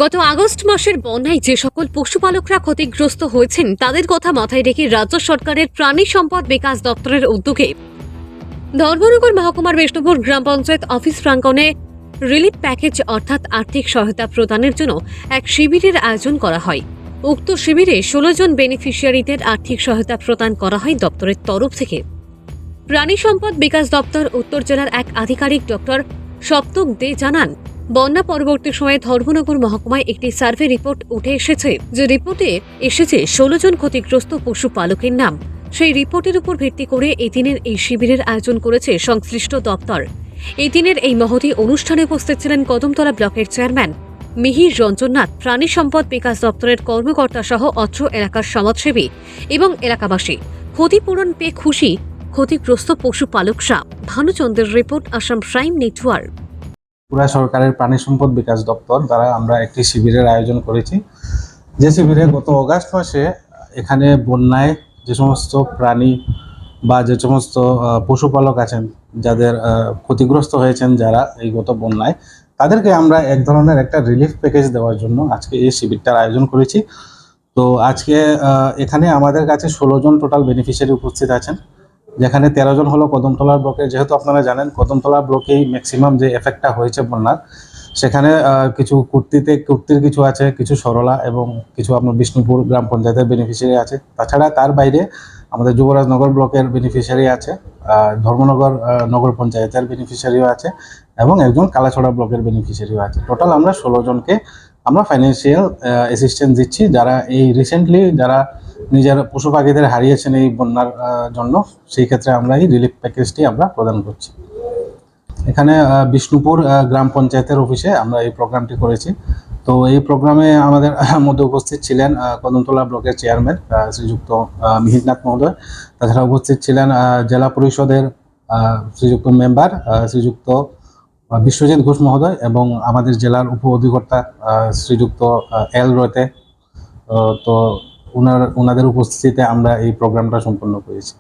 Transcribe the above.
গত আগস্ট মাসের বন্যায় যে সকল পশুপালকরা ক্ষতিগ্রস্ত হয়েছেন তাদের কথা মাথায় রেখে রাজ্য সরকারের প্রাণী সম্পদ বিকাশ দপ্তরের উদ্যোগে ধর্মনগর মহকুমার বিষ্ণুপুর গ্রাম পঞ্চায়েত অফিস প্রাঙ্গণে রিলিফ প্যাকেজ অর্থাৎ আর্থিক সহায়তা প্রদানের জন্য এক শিবিরের আয়োজন করা হয়। উক্ত শিবিরে 16 জন বেনিফিশিয়ারিদের আর্থিক সহায়তা প্রদান করা হয় দপ্তরের তরফ থেকে। প্রাণী সম্পদ বিকাশ দপ্তর উত্তর জেলার এক আধিকারিক ডক্টর সপ্তক দে জানান, বন্যা পরবর্তী সময়ে ধর্মনগর মহকুমায় একটি সার্ভে রিপোর্ট উঠে এসেছে, যে রিপোর্টে এসেছে 16 জন ক্ষতিগ্রস্ত পশুপালকের নাম। সেই রিপোর্টের উপর ভিত্তি করে এই দিনের এই শিবিরের আয়োজন করেছে সংশ্লিষ্ট দপ্তর। এই দিনের এই মহতী অনুষ্ঠানে উপস্থিত ছিলেন কদমতলা ব্লকের চেয়ারম্যান মিহির রঞ্জননাথ, প্রাণী সম্পদ বিকাশ দপ্তরের কর্মকর্তা সহ অত্র এলাকার সমাজসেবী এবং এলাকাবাসী। ক্ষতিপূরণ পেয়ে খুশি ক্ষতিগ্রস্ত পশুপালকরা। ভানুচন্দ্রের রিপোর্ট, আসাম প্রাইম নেটওয়ার্ক। পুরা সরকারের প্রাণী সম্পদ বিকাশ দপ্তর দ্বারা আমরা একটি শিবিরের আয়োজন করেছি। যে শিবিরে গত অগাস্ট মাসে এখানে বন্যায় যে সমস্ত প্রাণী বা যে সমস্ত পশুপালক আছেন যাদের ক্ষতিগ্রস্ত হয়েছেন, যারা এই গত বন্যায়, তাদেরকে আমরা এক ধরনের একটা রিলিফ প্যাকেজ দেওয়ার জন্য আজকে এই শিবিরটার আয়োজন করেছি। তো আজকে এখানে আমাদের কাছে 16 জন টোটাল বেনিফিশিয়ারি উপস্থিত আছেন, যেখানে 13 জন হলো কদমতলা ব্লকে। যেহেতু আপনারা জানেন কদমতলা ব্লকেই ম্যাক্সিমাম যে এফেক্টটা হয়েছে বন্যার, সেখানে কিছু কুর্তির কিছু আছে, কিছু সরলা এবং কিছু আপনার বিষ্ণুপুর গ্রাম পঞ্চায়েতের বেনিফিশিয়ারি আছে। তাছাড়া তার বাইরে আমাদের যুবরাজনগর ব্লকের বেনিফিশিয়ারি আছে, ধর্মনগর নগর পঞ্চায়েতের বেনিফিশিয়ারিও আছে এবং একজন কালাছড়া ব্লকের বেনিফিশিয়ারিও আছে। টোটাল আমরা 16 জনকে আমরা ফাইন্যান্সিয়াল অ্যাসিস্ট্যান্স দিচ্ছি, যারা এই রিসেন্টলি যারা নিজের পশু পাখিদের হারিয়েছেন এই বন্যার জন্য। সেই ক্ষেত্রে আমরা এই রিলিফ প্যাকেজটি আমরা প্রদান করছি। এখানে বিষ্ণুপুর গ্রাম পঞ্চায়েতের অফিসে আমরা এই প্রোগ্রামটি করেছি। তো এই প্রোগ্রামে আমাদের মধ্যে উপস্থিত ছিলেন কদমতলা ব্লকের চেয়ারম্যান শ্রীযুক্ত মিহিরনাথ মহোদয়। তাছাড়া উপস্থিত ছিলেন জেলা পরিষদের শ্রীযুক্ত মেম্বার শ্রীযুক্ত বিশ্বজিৎ ঘোষ মহোদয় এবং আমাদের জেলার উপ অধিকর্তা শ্রীযুক্ত এল রয়তে। তো ওনাদের উপস্থিতিতে আমরা এই প্রোগ্রামটা সম্পন্ন করেছি।